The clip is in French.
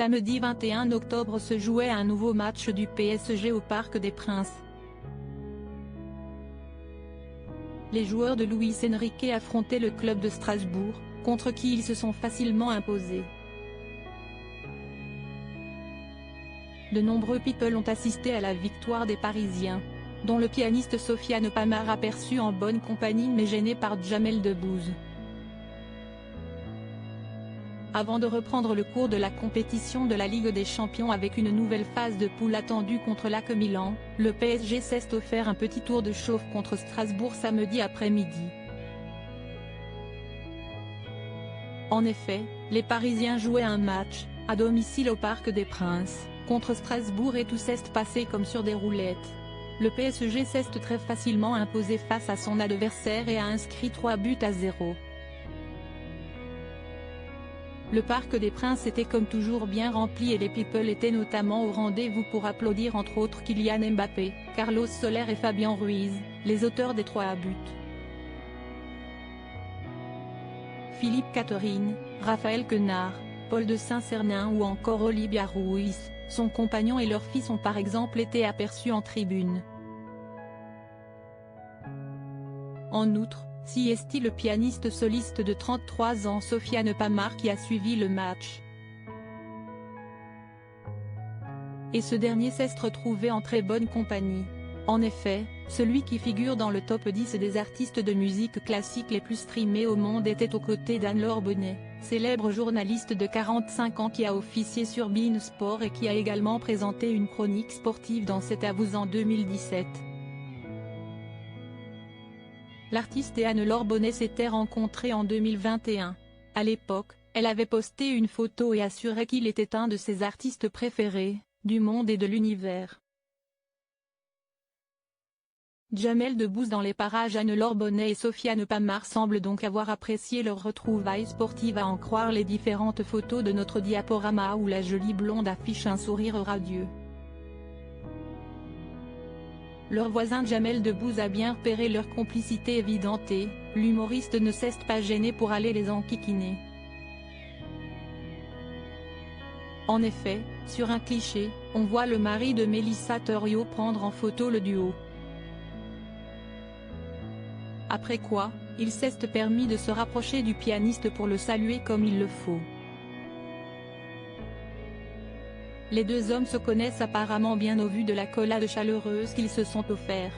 Samedi 21 octobre se jouait un nouveau match du PSG au Parc des Princes. Les joueurs de Luis Enrique affrontaient le club de Strasbourg, contre qui ils se sont facilement imposés. De nombreux people ont assisté à la victoire des Parisiens, dont le pianiste Sofiane Pamart aperçu en bonne compagnie mais gêné par Jamel Debbouze. Avant de reprendre le cours de la compétition de la Ligue des Champions avec une nouvelle phase de poule attendue contre l'AC Milan, le PSG s'est offert un petit tour de chauffe contre Strasbourg samedi après-midi. En effet, les Parisiens jouaient un match, à domicile au Parc des Princes, contre Strasbourg et tout s'est passé comme sur des roulettes. Le PSG s'est très facilement imposé face à son adversaire et a inscrit 3-0. Le Parc des Princes était comme toujours bien rempli et les people étaient notamment au rendez-vous pour applaudir entre autres Kylian Mbappé, Carlos Soler et Fabien Ruiz, les auteurs des 3 buts. Philippe Catherine, Raphaël Quenard, Paul de Saint-Cernin ou encore Olivia Ruiz, son compagnon et leur fils ont par exemple été aperçus en tribune. En outre, si est le pianiste soliste de 33 ans Sofiane Pamart qui a suivi le match. Et ce dernier s'est retrouvé en très bonne compagnie. En effet, celui qui figure dans le top 10 des artistes de musique classique les plus streamés au monde était aux côtés d'Anne-Laure Bonnet, célèbre journaliste de 45 ans qui a officié sur beIN Sport et qui a également présenté une chronique sportive dans C'est à vous en 2017. L'artiste et Anne-Laure Bonnet s'étaient rencontrés en 2021. À l'époque, elle avait posté une photo et assuré qu'il était un de ses artistes préférés, du monde et de l'univers. Jamel Debbouze dans les parages. Anne-Laure Bonnet et Sofiane Pamart semblent donc avoir apprécié leur retrouvaille sportive à en croire les différentes photos de notre diaporama où la jolie blonde affiche un sourire radieux. Leur voisin Jamel Debbouze a bien repéré leur complicité évidente et, l'humoriste ne s'est pas gêné pour aller les enquiquiner. En effet, sur un cliché, on voit le mari de Mélissa Thériault prendre en photo le duo. Après quoi, il s'est permis de se rapprocher du pianiste pour le saluer comme il le faut. Les deux hommes se connaissent apparemment bien au vu de l'accolade chaleureuse qu'ils se sont offerts.